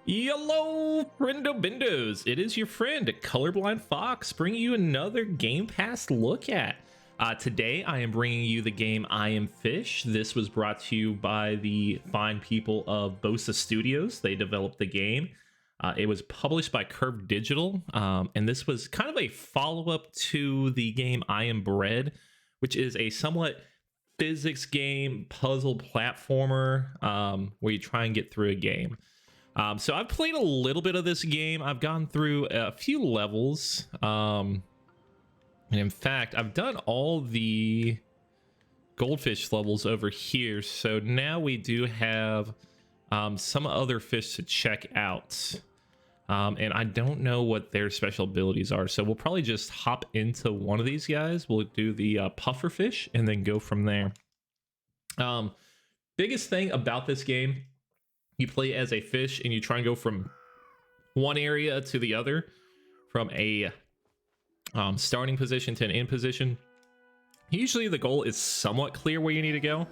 Hello, friendo bindos. It is your friend, Colorblind Fox, bringing you another Game Pass look at. Today, I am bringing you the game I Am Fish. This was brought to you by the fine people of Bosa Studios. They developed the game. It was published by Curve Digital, and this was kind of a follow-up to the game I Am Bread, which is a somewhat physics game, puzzle platformer, where you try and get through a game. So I've played a little bit of this game. I've gone through a few levels. And in fact, I've done all the goldfish levels over here. So now we do have some other fish to check out. And I don't know what their special abilities are. So we'll probably just hop into one of these guys. We'll do the puffer fish and then go from there. Biggest thing about this game, you play as a fish and you try and go from one area to the other, from a starting position to an end position. Usually the goal is somewhat clear where you need to go.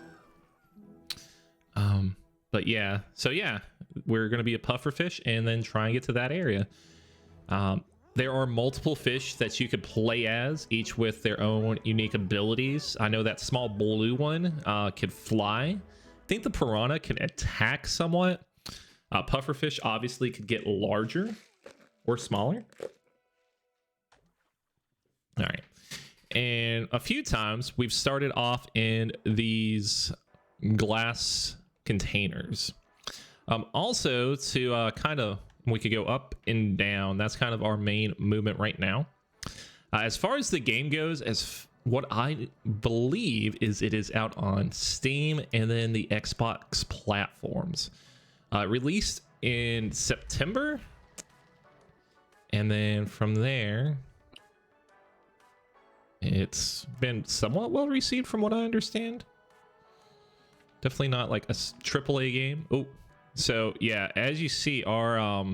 But yeah, so yeah, we're going to be a puffer fish and then try and get to that area. There are multiple fish that you could play as, each with their own unique abilities. I know that small blue one can fly. I think the piranha can attack somewhat. Pufferfish obviously could get larger or smaller. All right. And a few times we've started off in these glass containers. Also to kind of, we could go up and down. That's kind of our main movement right now. As far as the game goes, what I believe is it is out on Steam and then the Xbox platforms. Released in September. And then from there, it's been somewhat well received from what I understand. Definitely not like a AAA game. Oh, so yeah, as you see, our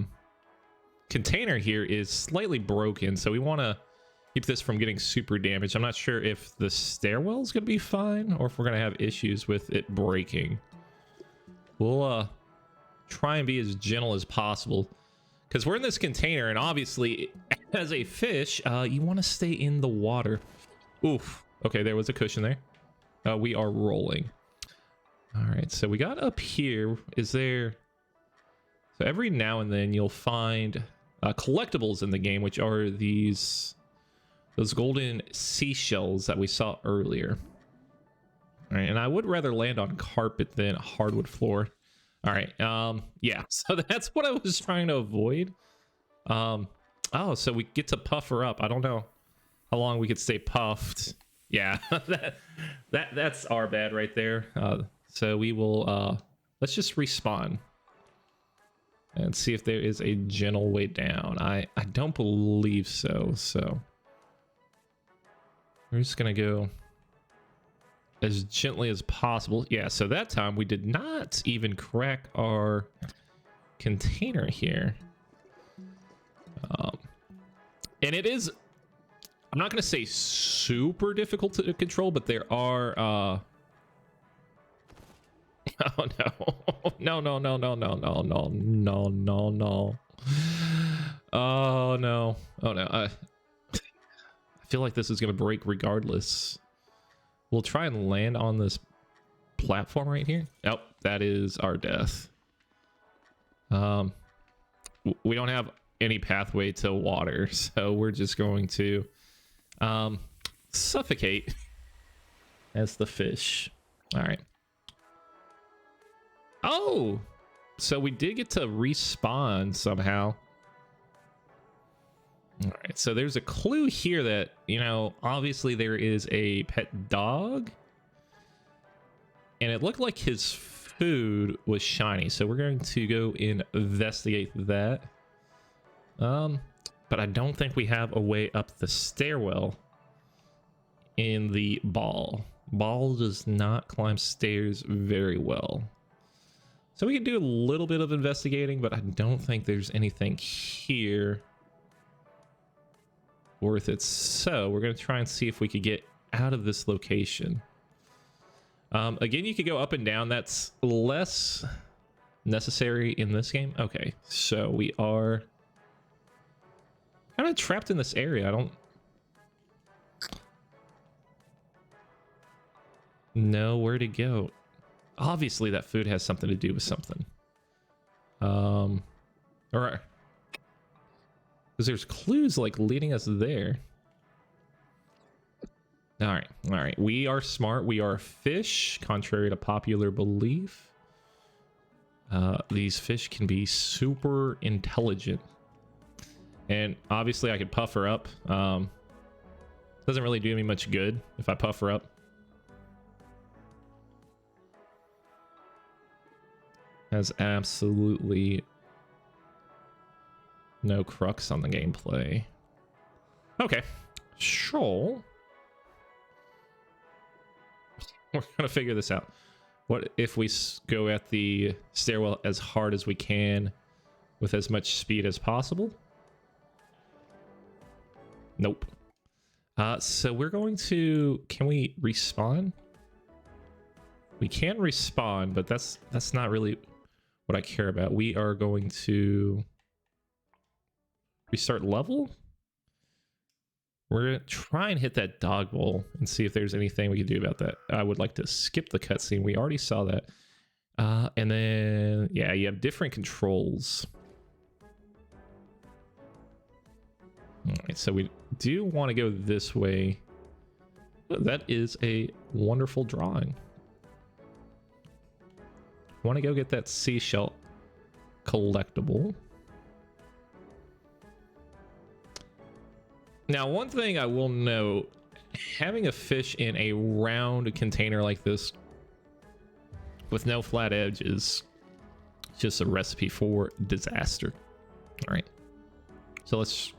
container here is slightly broken. So we want to keep this from getting super damaged. I'm not sure if the stairwell is going to be fine or if we're going to have issues with it breaking. We'll try and be as gentle as possible because we're in this container, and obviously as a fish, you want to stay in the water. Oof. Okay, there was a cushion there. We are rolling. All right, so we got up here. Is there... So every now and then you'll find collectibles in the game, which are those golden seashells that we saw earlier. All right, and I would rather land on carpet than a hardwood floor. All right, yeah, so that's what I was trying to avoid. Oh, so we get to puffer up. I don't know how long we could stay puffed. Yeah, that's our bad right there. So we will, let's just respawn and see if there is a gentle way down. I don't believe so, so we're just gonna go as gently as possible. Yeah, so that time we did not even crack our container here. And it is, I'm not gonna say super difficult to control, but there are oh no. No. Oh no. Oh no. I feel like this is gonna break regardless. We'll try and land on this platform right here. Oh, that is our death. We don't have any pathway to water, so we're just going to suffocate as the fish. All right. Oh, so we did get to respawn somehow. All right, so there's a clue here that, you know, obviously there is a pet dog. And it looked like his food was shiny, so we're going to go investigate that. But I don't think we have a way up the stairwell in the ball. Ball does not climb stairs very well. So we can do a little bit of investigating, but I don't think there's anything here worth it. So we're going to try and see if we could get out of this location. Again, you could go up and down. That's less necessary in this game? Okay, so we are kind of trapped in this area. I don't know where to go. Obviously, that food has something to do with something. All right. Because there's clues like leading us there. All right. We are smart. We are fish, contrary to popular belief. These fish can be super intelligent. And obviously I could puff her up. Doesn't really do me much good if I puff her up. Has absolutely no crux on the gameplay. Okay, sure. We're gonna figure this out. What if we go at the stairwell as hard as we can with as much speed as possible? Nope. So we're going to... Can we respawn? We can respawn, but that's not really what I care about. We are going to restart level. We're gonna try and hit that dog bowl and see if there's anything we can do about that. I would like to skip the cutscene. We already saw that. And then, yeah, you have different controls. All right, so we do want to go this way. That is a wonderful drawing. Want to go get that seashell collectible. Now, one thing I will note, having a fish in a round container like this with no flat edge is just a recipe for disaster. All right, so let's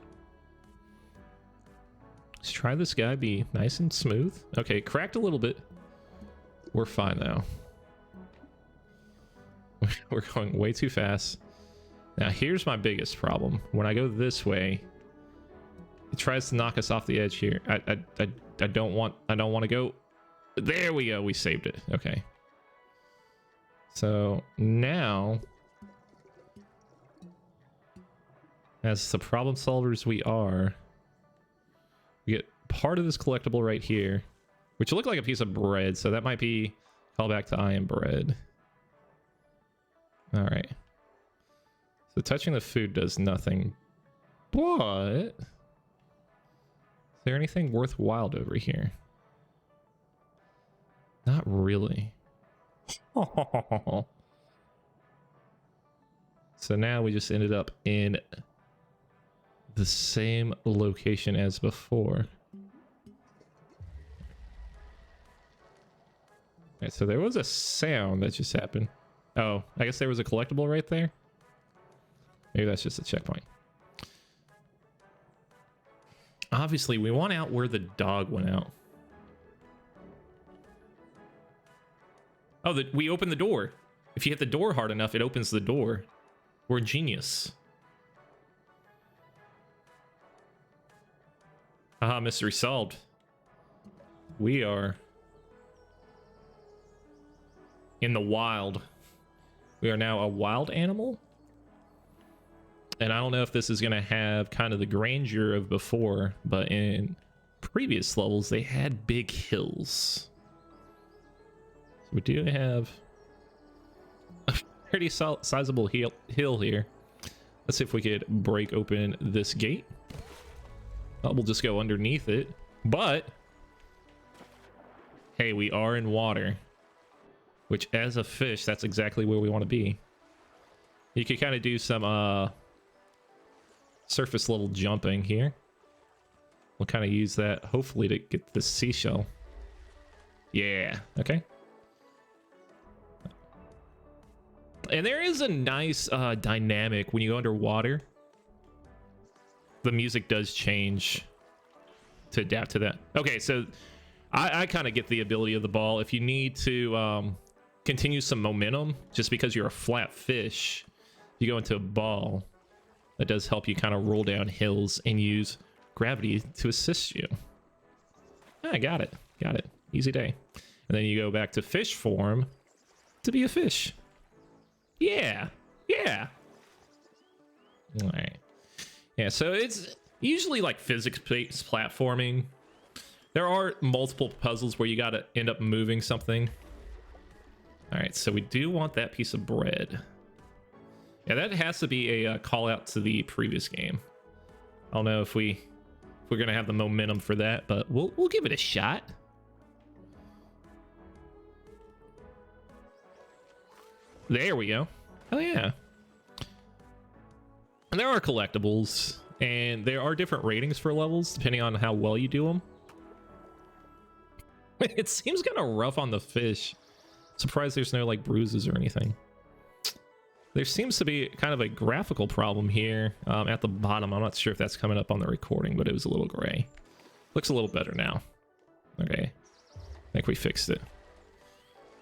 try this guy, be nice and smooth. Okay, cracked a little bit. We're fine though. We're going way too fast. Now, here's my biggest problem. When I go this way, it tries to knock us off the edge here. I don't want to go. There we go. We saved it. Okay. So now, as the problem solvers we are, we get part of this collectible right here, which will look like a piece of bread. So that might be callback to I Am Bread. All right. So touching the food does nothing, but is there anything worthwhile over here? Not really. So now we just ended up in the same location as before. Alright, so there was a sound that just happened. Oh, I guess there was a collectible right there. Maybe that's just a checkpoint. Obviously, we want out where the dog went out. Oh, we opened the door. If you hit the door hard enough, it opens the door. We're genius. Aha, mystery solved. We are in the wild. We are now a wild animal. And I don't know if this is going to have kind of the grandeur of before, but in previous levels, they had big hills. So we do have a pretty sizable hill here. Let's see if we could break open this gate. We'll just go underneath it. But, hey, we are in water. Which, as a fish, that's exactly where we want to be. You could kind of do some surface level jumping here. We'll kind of use that, hopefully, to get the seashell. Yeah, okay. And there is a nice dynamic when you go underwater. The music does change to adapt to that. Okay, so I kind of get the ability of the ball. If you need to continue some momentum, just because you're a flat fish, you go into a ball. That does help you kind of roll down hills and use gravity to assist you. I got it. Got it. Easy day. And then you go back to fish form to be a fish. Yeah. Yeah. All right. Yeah, so it's usually like physics-based platforming. There are multiple puzzles where you got to end up moving something. All right, so we do want that piece of bread. Yeah, that has to be a call out to the previous game. I don't know if we're gonna have the momentum for that, but we'll give it a shot. There we go. Oh yeah. And there are collectibles, and there are different ratings for levels depending on how well you do them. It seems kind of rough on the fish. Surprised there's no like bruises or anything. There seems to be kind of a graphical problem here at the bottom. I'm not sure if that's coming up on the recording, but it was a little gray. Looks a little better now. Okay. I think we fixed it.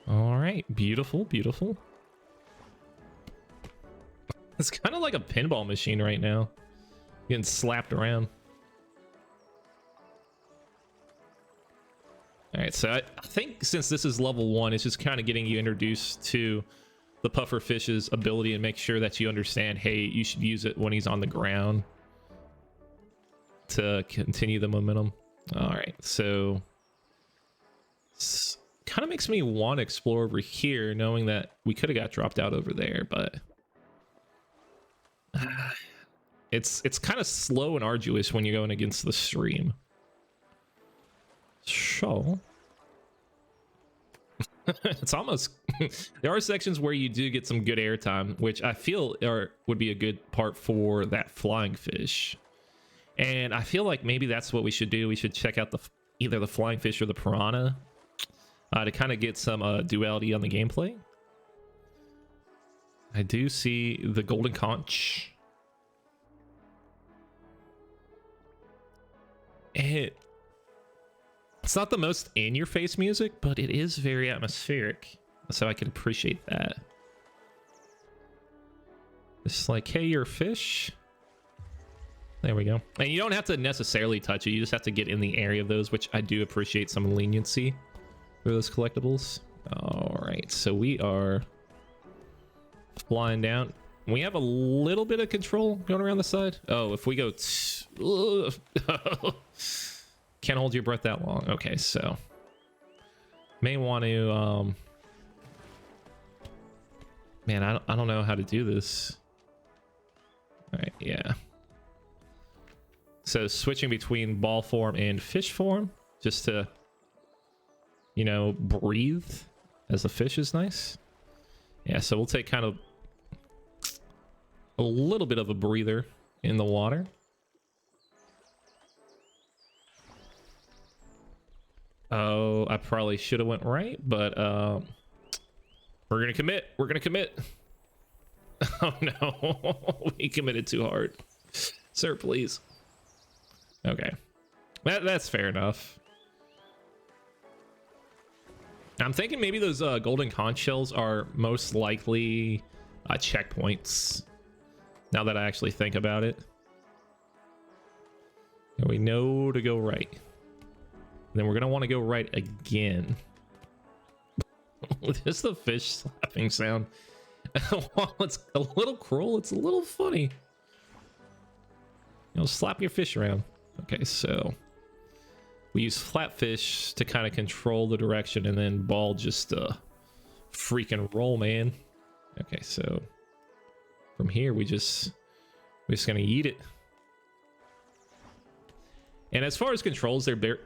All right. Beautiful, beautiful. It's kind of like a pinball machine right now. Getting slapped around. All right, so I think since this is level 1, it's just kind of getting you introduced to the puffer fish's ability and make sure that you understand, hey, you should use it when he's on the ground to continue the momentum. All right, so kind of makes me want to explore over here, knowing that we could have got dropped out over there, but it's kind of slow and arduous when you're going against the stream. So it's almost there are sections where you do get some good airtime, which I feel would be a good part for that flying fish. And I feel like maybe that's what we should do. We should check out either the flying fish or the piranha to kind of get some duality on the gameplay. I do see the golden conch. It's not the most in-your-face music, but it is very atmospheric, so I can appreciate that. It's like, hey, you're a fish. There we go. And you don't have to necessarily touch it. You just have to get in the area of those, which I do appreciate some leniency for those collectibles. All right, so we are flying down. We have a little bit of control going around the side. Oh, if we go... Can't hold your breath that long. Okay, so may want to man, I don't know how to do this. All right, yeah. So switching between ball form and fish form just to, you know, breathe as a fish is nice. Yeah, so we'll take kind of a little bit of a breather in the water. Oh, I probably should have went right, but we're gonna commit. We're gonna commit. Oh no, we committed too hard. Sir, please. Okay, that's fair enough. I'm thinking maybe those golden conch shells are most likely checkpoints. Now that I actually think about it, and we know to go right. Then we're gonna want to go right again. Just the fish slapping sound. While it's a little cruel, it's a little funny. You know, slap your fish around. Okay, so we use flatfish to kind of control the direction, and then ball just freaking roll, man. Okay, so from here we're just gonna eat it. And as far as controls, they're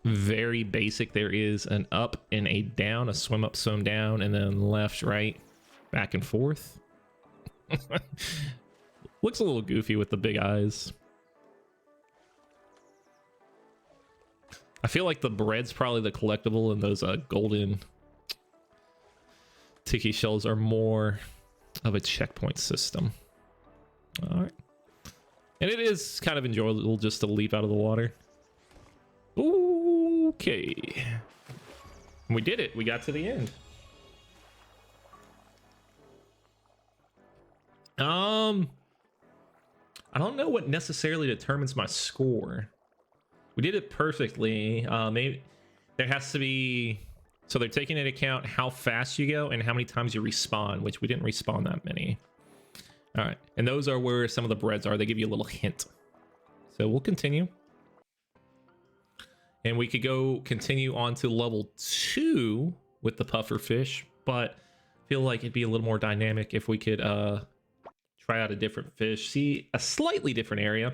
very basic. There is an up and a down, a swim up, swim down, and then left, right, back and forth. Looks a little goofy with the big eyes. I feel like the bread's probably the collectible, and those golden tiki shells are more of a checkpoint system. All right. And it is kind of enjoyable just to leap out of the water. Okay. We did it. We got to the end. I don't know what necessarily determines my score. We did it perfectly. Maybe there has to be So they're taking into account how fast you go and how many times you respawn, which we didn't respawn that many. All right, and those are where some of the breads are. They give you a little hint. So we'll continue. And we could go continue on to level 2 with the puffer fish, but I feel like it'd be a little more dynamic if we could try out a different fish, see a slightly different area.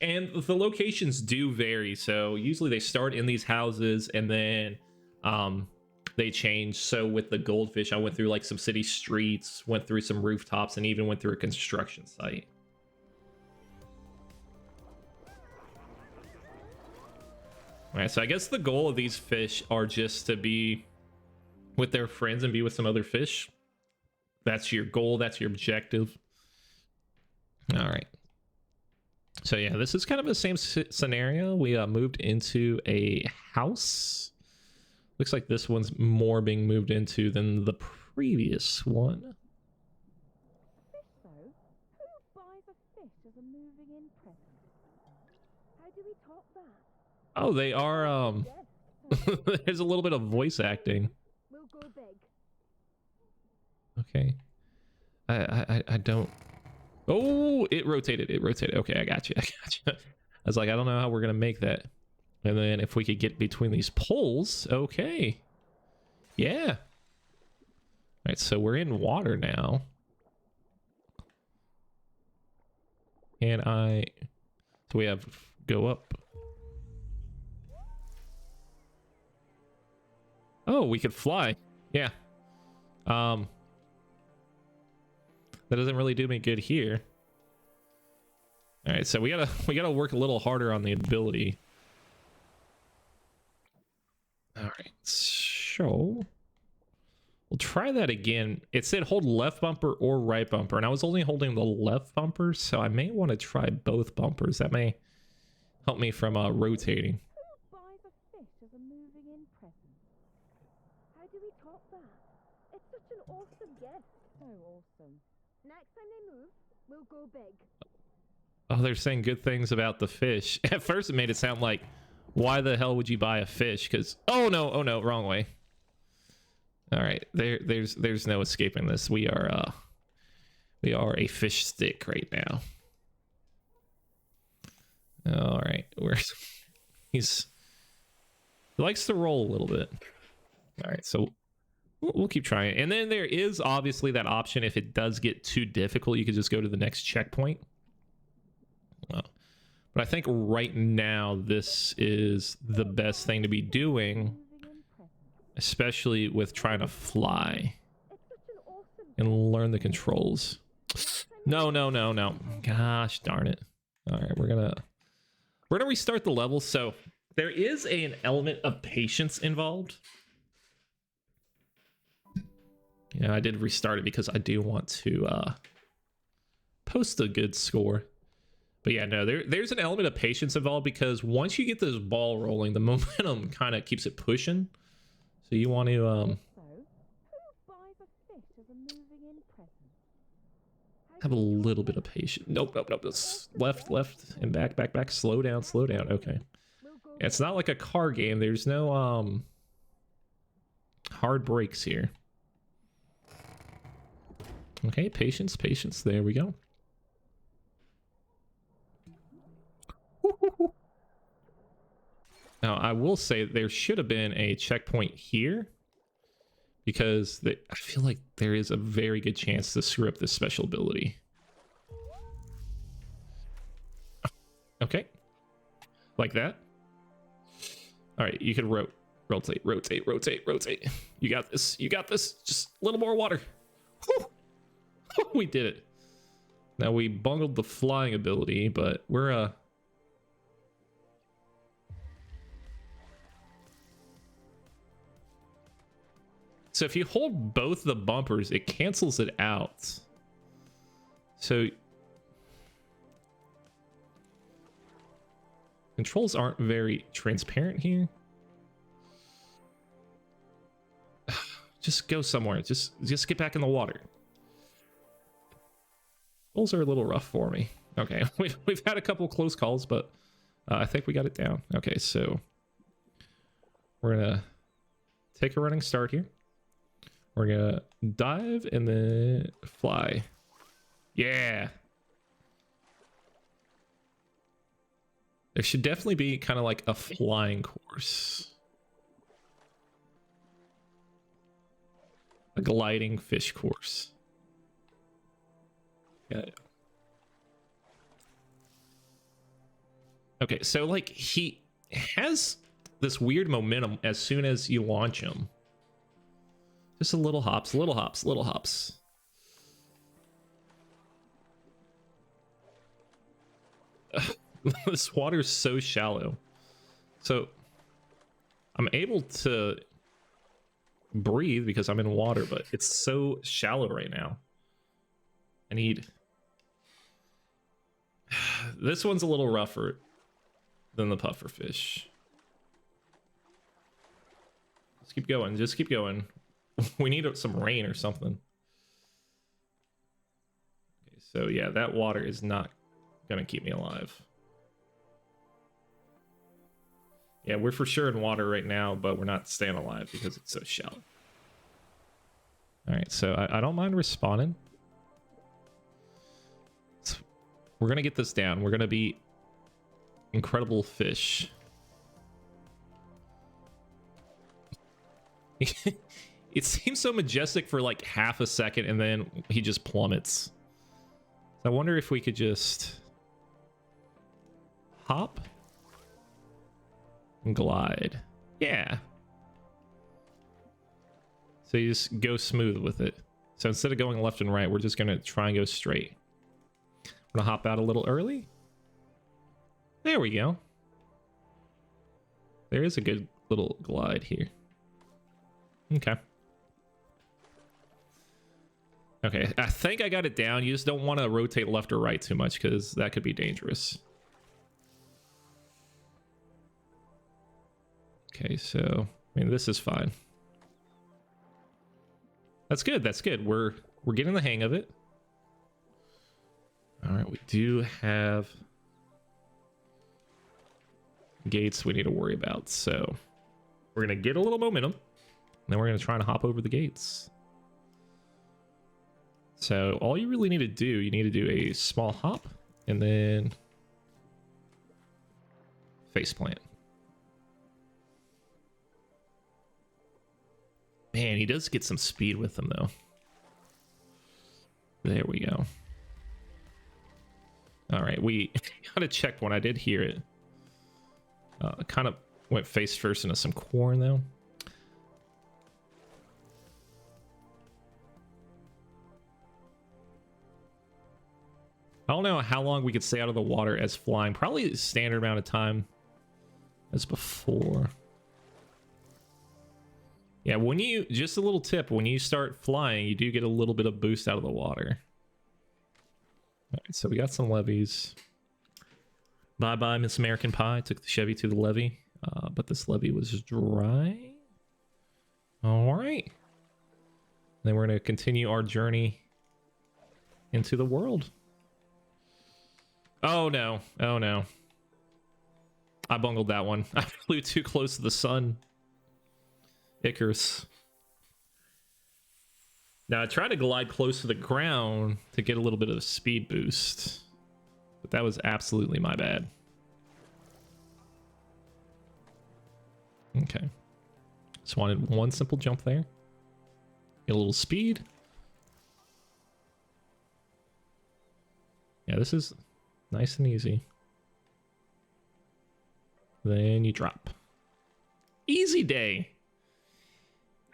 And the locations do vary. So usually they start in these houses and then they change. So with the goldfish, I went through like some city streets, went through some rooftops, and even went through a construction site. All right, so I guess the goal of these fish are just to be with their friends and be with some other fish. That's your goal, that's your objective. All right. So yeah, this is kind of the same scenario. We moved into a house. Looks like this one's more being moved into than the previous one. So, who buys a fish as a moving in present? How do we top that? Oh, they are there's a little bit of voice acting. We'll go big. Okay. I don't. Oh, it rotated. It rotated. Okay, I got you. I got you. I was like, I don't know how we're gonna make that. And then if we could get between these poles, okay. Yeah. All right, so we're in water now. And so we have go up. Oh, we could fly. Yeah. That doesn't really do me good here. All right, so we gotta work a little harder on the ability. All right, so we'll try that again. It said hold left bumper or right bumper, and I was only holding the left bumper, so I may want to try both bumpers. That may help me from rotating. Who buys a fish as a moving in present? How do we top that? It's such an awesome gift. So awesome. Next time they move, we'll go big. Oh, they're saying good things about the fish. At first, it made it sound like, why the hell would you buy a fish? Because oh no, wrong way. All right, there's no escaping this. We are a fish stick right now. All right, he likes to roll a little bit. All right, so we'll keep trying. And then there is obviously that option if it does get too difficult, you could just go to the next checkpoint. But I think right now this is the best thing to be doing, especially with trying to fly and learn the controls. No. Gosh darn it. All right, we're gonna restart the level. So there is an element of patience involved. Yeah, I did restart it because I do want to post a good score. But yeah, no, there's an element of patience involved because once you get this ball rolling, the momentum kind of keeps it pushing. So you want to So, who buys a fish as a moving in present? have a little bit of patience. Nope. Left, and back. Slow down. Okay. Yeah, it's not like a car game. There's no hard brakes here. Okay, patience. There we go. Now, I will say there should have been a checkpoint here because I feel like there is a very good chance to screw up this special ability. Okay. Like that. All right, you can rotate. You got this. Just a little more water. Whew. We did it. Now we bungled the flying ability, but we're so if you hold both the bumpers, it cancels it out. So controls aren't very transparent here. Just go somewhere. Just get back in the water. Controls are a little rough for me. Okay, we've had a couple close calls, but I think we got it down. Okay, so we're gonna take a running start here. We're gonna dive and then fly. Yeah. There should definitely be kind of like a flying course. A gliding fish course. Yeah. Okay, so like he has this weird momentum as soon as you launch him. Just a little hops, little hops, little hops. This water's so shallow. So I'm able to breathe because I'm in water, but it's so shallow right now. I need... This one's a little rougher than the puffer fish. Just keep going, just keep going. We need some rain or something. Okay, so yeah, that water is not gonna keep me alive. Yeah, we're for sure in water right now, but we're not staying alive because it's so shallow. All right, so I don't mind respawning. So we're gonna get this down. We're gonna be incredible fish. It seems so majestic for like half a second, and then he just plummets. So I wonder if we could just hop and glide. Yeah. So you just go smooth with it. So instead of going left and right, we're just gonna try and go straight. I'm gonna hop out a little early. There we go. There is a good little glide here. Okay. Okay, I think I got it down. You just don't want to rotate left or right too much because that could be dangerous. Okay, so I mean this is fine. That's good. That's good. We're getting the hang of it. All right, we do have gates we need to worry about. So we're gonna get a little momentum, and then we're gonna try and hop over the gates. So all you really need to do, you need to do a small hop and then faceplant. Man, he does get some speed with him though. There we go. All right, we got a checkpoint. I did hear it. Kind of went face first into some corn though. I don't know how long we could stay out of the water as flying. Probably the standard amount of time as before. Yeah, when you, just a little tip, when you start flying, you do get a little bit of boost out of the water. All right, so we got some levees. Bye-bye, Miss American Pie. Took the Chevy to the levee, but this levee was dry. All right. Then we're going to continue our journey into the world. Oh no, oh no. I bungled that one. I flew too close to the sun. Icarus. Now I tried to glide close to the ground to get a little bit of a speed boost, but that was absolutely my bad. Okay. Just wanted one simple jump there. Get a little speed. Yeah, this is nice and easy. Then you drop. Easy day.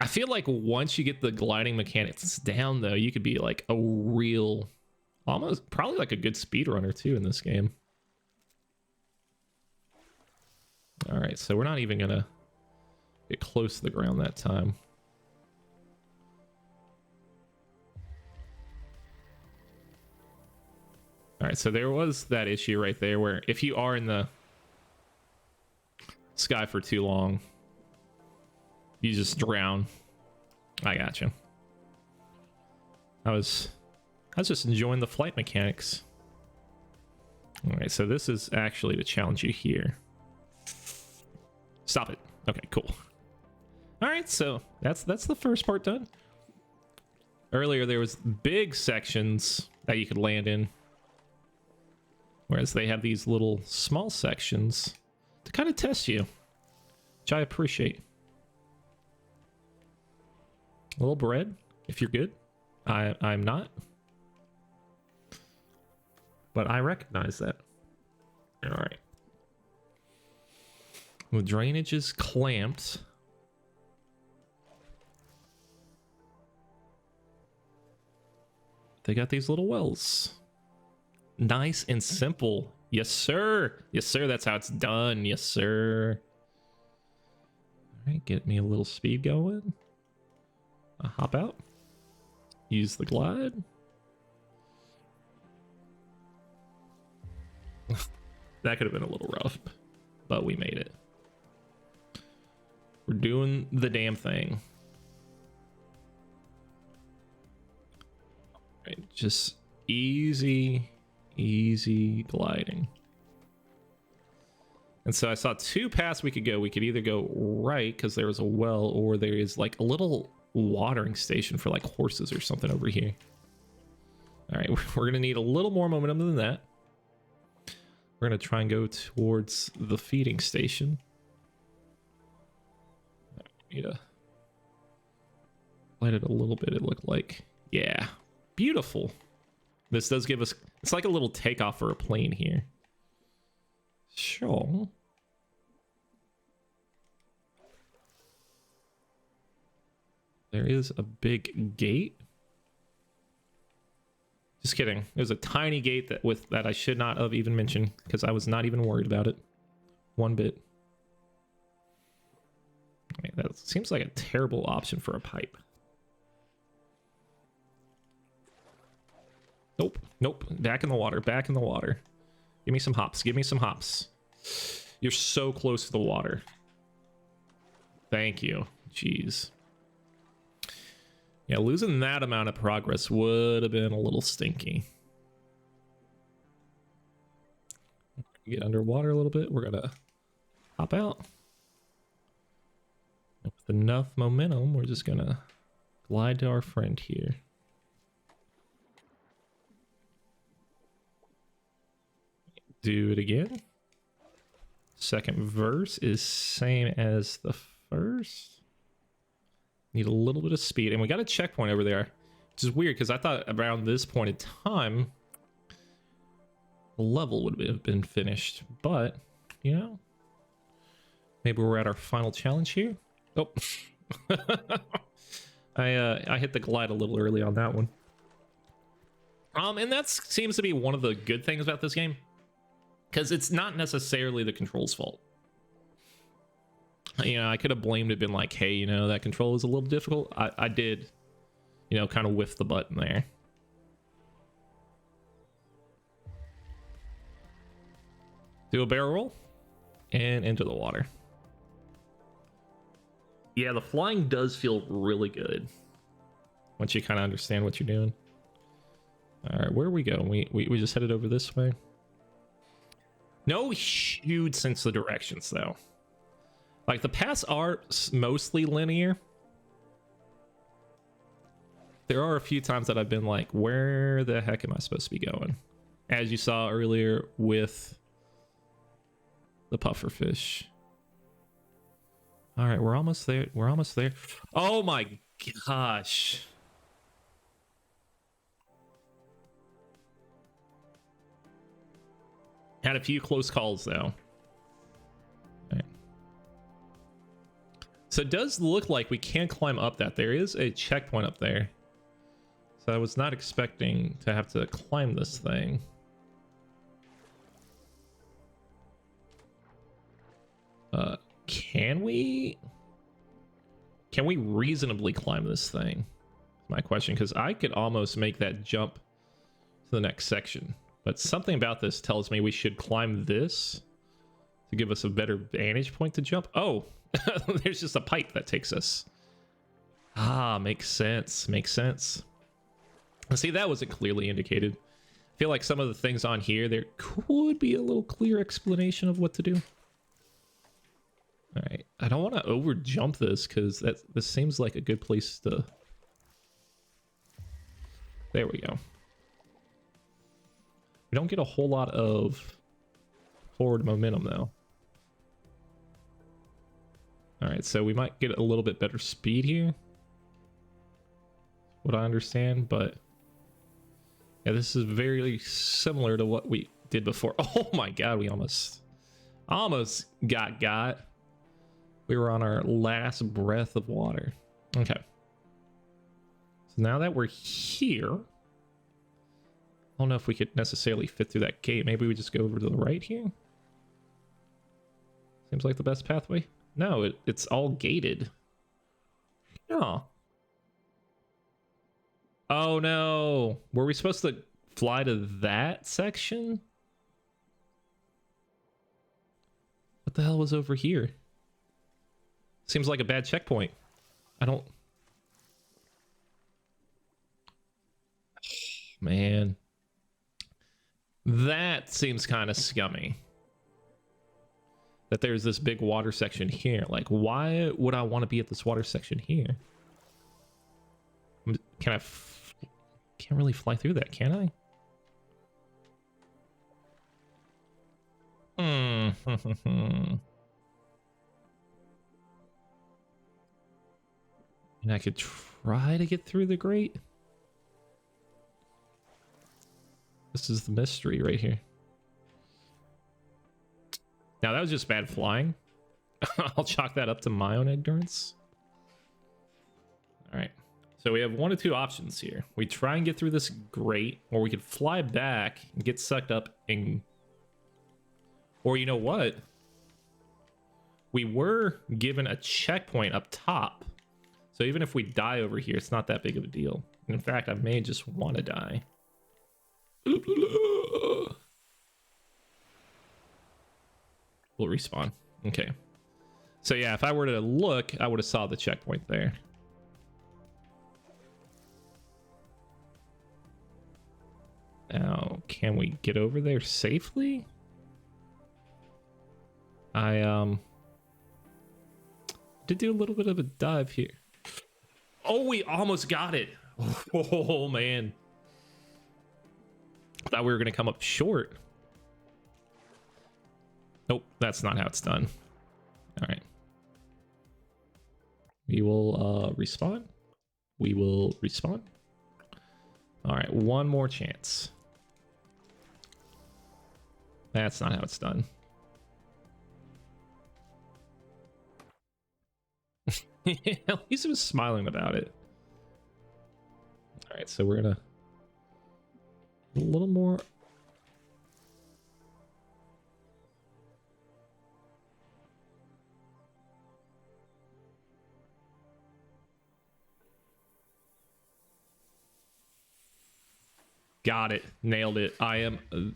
I feel like once you get the gliding mechanics down, though, you could be like a real, almost probably like a good speedrunner too in this game. All right, so we're not even gonna get close to the ground that time. All right, so there was that issue right there where if you are in the sky for too long, you just drown. I gotcha. I was just enjoying the flight mechanics. All right, so this is actually to challenge you here. Stop it. Okay, cool. All right, so that's the first part done. Earlier there was big sections that you could land in, whereas they have these little small sections to kind of test you, which I appreciate. A little bread, if you're good. I'm not, but I recognize that. All right. The drainage is clamped. They got these little wells. Nice and simple. Yes, sir. Yes, sir. That's how it's done. Yes, sir. All right, get me a little speed going. Hop out. Use the glide. That could have been a little rough, but we made it. We're doing the damn thing. All right, just easy gliding. And so I saw two paths we could go. We could either go right because there was a well, or there is like a little watering station for like horses or something over here. All right, we're gonna need a little more momentum than that. We're gonna try and go towards the feeding station. Need to light it a little bit. It looked like, yeah, beautiful. This does give us, it's like a little takeoff for a plane here. Sure. There is a big gate. Just kidding. There's a tiny gate that I should not have even mentioned because I was not even worried about it one bit. I mean, that seems like a terrible option for a pipe. Nope. Back in the water. Back in the water. Give me some hops. Give me some hops. You're so close to the water. Thank you. Jeez. Yeah, losing that amount of progress would have been a little stinky. Get underwater a little bit. We're gonna hop out. With enough momentum, we're just gonna glide to our friend here. Do it again. Second verse is same as the first. Need a little bit of speed, and we got a checkpoint over there, which is weird because I thought around this point in time the level would have been finished, but you know, maybe we're at our final challenge here. Oh, I hit the glide a little early on that one. And that seems to be one of the good things about this game, because it's not necessarily the control's fault. You know, I could have blamed it, been like, hey, you know, that control is a little difficult. I did, you know, kind of whiff the button there. Do a barrel roll and into the water. Yeah, the flying does feel really good once you kind of understand what you're doing. All right, where are we going? We just headed over this way. No huge sense of directions, though. Like, the paths are mostly linear. There are a few times that I've been like, where the heck am I supposed to be going? As you saw earlier with the pufferfish. All right, we're almost there. We're almost there. Oh my gosh. Had a few close calls, though. So it does look like we can climb up that. There is a checkpoint up there. So I was not expecting to have to climb this thing. Can we reasonably climb this thing? My question, because I could almost make that jump to the next section. But something about this tells me we should climb this to give us a better vantage point to jump. Oh! There's just a pipe that takes us. Ah, makes sense. Makes sense. See, that wasn't clearly indicated. I feel like some of the things on here, there could be a little clear explanation of what to do. All right, I don't want to over jump this because this seems like a good place to. There we go. We don't get a whole lot of forward momentum though. All right, so we might get a little bit better speed here. What I understand, but yeah, this is very similar to what we did before. Oh my god, we almost got. We were on our last breath of water. Okay. So now that we're here, I don't know if we could necessarily fit through that gate. Maybe we just go over to the right here. Seems like the best pathway. No, it's all gated. No. Oh no. Were we supposed to fly to that section? What the hell was over here? Seems like a bad checkpoint. I don't... Man. That seems kind of scummy. That there's this big water section here. Like, why would I want to be at this water section here? Can I... Can't really fly through that, can I? And I could try to get through the grate. This is the mystery right here. Now that was just bad flying. I'll chalk that up to my own ignorance. All right. So we have one of two options here. We try and get through this grate, or we could fly back and get sucked up and... Or you know what? We were given a checkpoint up top. So even if we die over here, it's not that big of a deal. And in fact, I may just want to die. We'll respawn. Okay. So yeah, if I were to look, I would have saw the checkpoint there. Now, can we get over there safely? I did do a little bit of a dive here. Oh, we almost got it. Oh man. I thought we were gonna come up short. Nope, that's not how it's done. All right. We will respawn. We will respawn. All right, one more chance. That's not how it's done. At least it was smiling about it. All right, so we're gonna a little more. Got it. Nailed it. I am the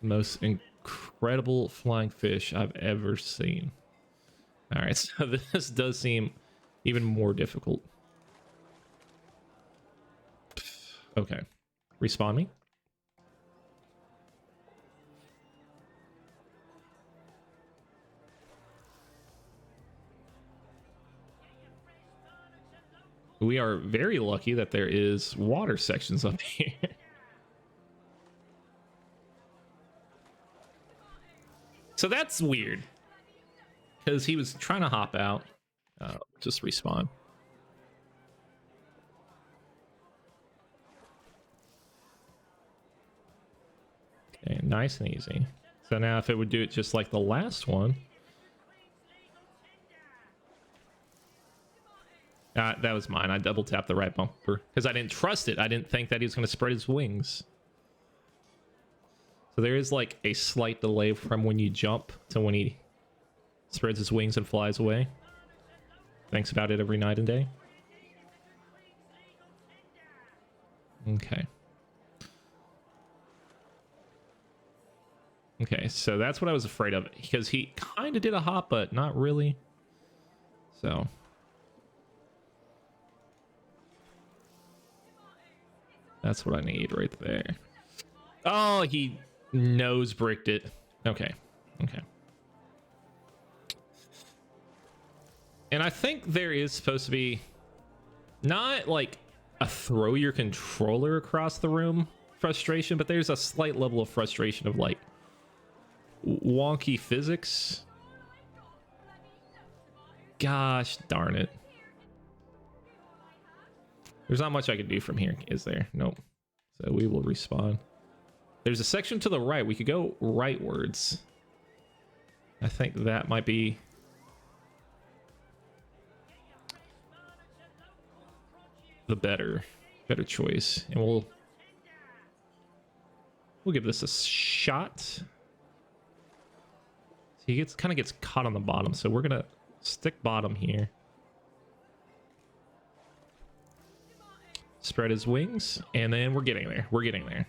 most incredible flying fish I've ever seen. All right, so this does seem even more difficult. Okay. Respawn me. We are very lucky that there is water sections up here. So that's weird. Because he was trying to hop out. Just respawn. Okay, nice and easy. So now if it would do it just like the last one. That was mine. I double tapped the right bumper because I didn't trust it. I didn't think that he was going to spread his wings. So there is like a slight delay from when you jump to when he spreads his wings and flies away. Thinks about it every night and day. Okay. Okay, so that's what I was afraid of, because he kind of did a hop, but not really. So... that's what I need right there. Oh, he nose bricked it. Okay. Okay. And I think there is supposed to be not like a throw your controller across the room frustration, but there's a slight level of frustration of like wonky physics. Gosh darn it. There's not much I can do from here, is there? Nope. So we will respawn. There's a section to the right. We could go rightwards. I think that might be the better choice. And we'll give this a shot. He kind of gets caught on the bottom, so we're gonna stick bottom here. Spread his wings, and then we're getting there. We're getting there.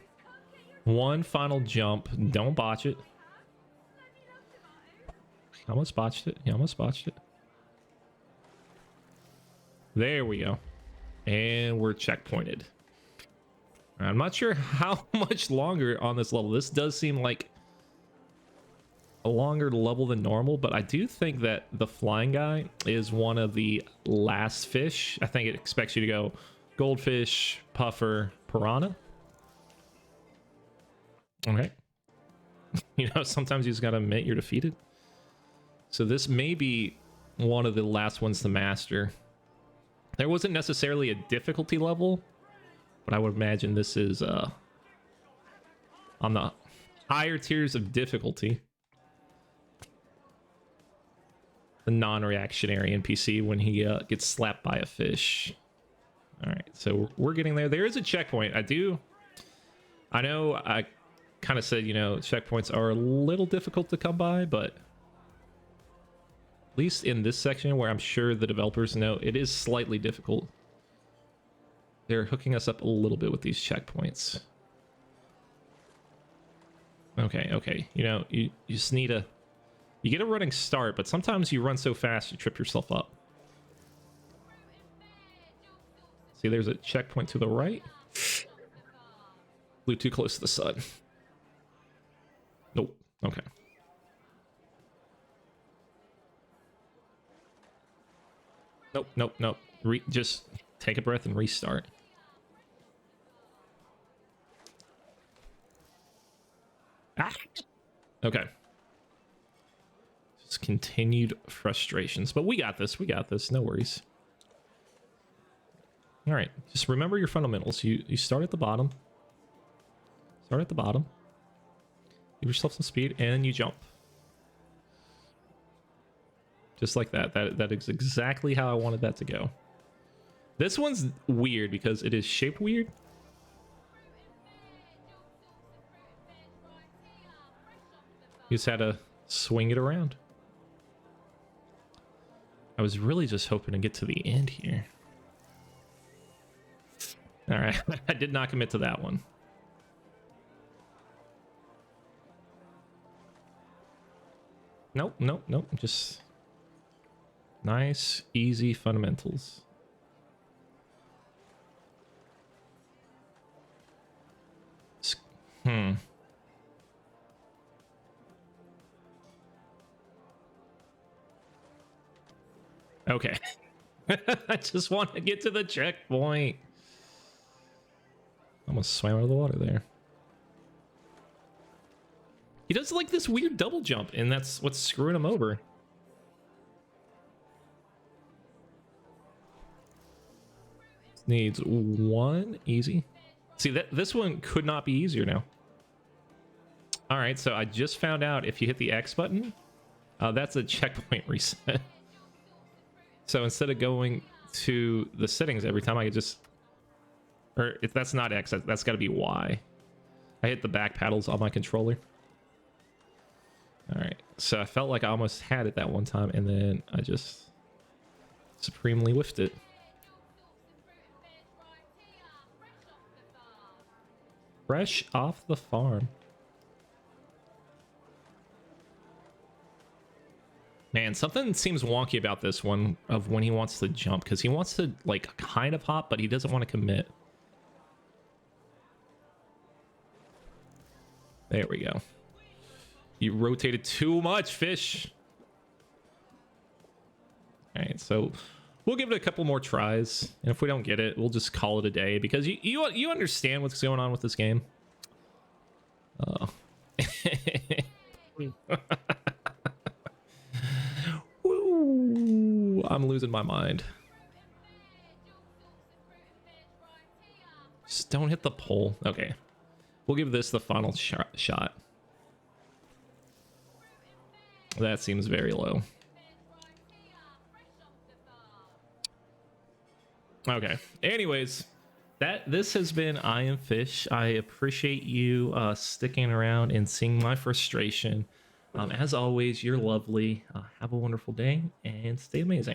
One final jump. Don't botch it. He almost botched it. He almost botched it. There we go. And we're checkpointed. I'm not sure how much longer on this level. This does seem like a longer level than normal, but I do think that the flying guy is one of the last fish. I think it expects you to go goldfish, puffer, piranha. Okay. You know, sometimes you just gotta admit you're defeated. So this may be one of the last ones to master. There wasn't necessarily a difficulty level, but I would imagine this is on the higher tiers of difficulty. The non-reactionary NPC when he gets slapped by a fish. All right, so we're getting there. There is a checkpoint. I know I kind of said, you know, checkpoints are a little difficult to come by, but at least in this section where I'm sure the developers know it is slightly difficult, they're hooking us up a little bit with these checkpoints. Okay. You know, you just need you get a running start, but sometimes you run so fast you trip yourself up. See, there's a checkpoint to the right. Flew too close to the sun. Nope. Okay. Nope. Just take a breath and restart. Ah! Okay. Just continued frustrations, but we got this. No worries. All right, just remember your fundamentals. You start at the bottom. Give yourself some speed, and you jump. Just like that. That is exactly how I wanted that to go. This one's weird because it is shaped weird. You just had to swing it around. I was really just hoping to get to the end here. All right, I did not commit to that one. Nope. Just nice, easy fundamentals. Okay. I just want to get to the checkpoint. Almost swam out of the water there. He does like this weird double jump, and that's what's screwing him over. Needs one easy. See, this one could not be easier now. All right, so I just found out if you hit the X button, that's a checkpoint reset. So instead of going to the settings every time, I could just... Or if that's not X, that's got to be Y. I hit the back paddles on my controller. All right, so I felt like I almost had it that one time, and then I just supremely whiffed it. Fresh off the farm. Man, something seems wonky about this one of when he wants to jump, because he wants to like kind of hop, but he doesn't want to commit. There we go. You rotated too much, fish. All right, so we'll give it a couple more tries, and if we don't get it, we'll just call it a day because you understand what's going on with this game. Oh. Woo, I'm losing my mind. Just don't hit the pole. Okay, we'll give this the final shot. That seems very low. Okay. Anyways, this has been I Am Fish. I appreciate you sticking around and seeing my frustration. As always, you're lovely. Have a wonderful day and stay amazing.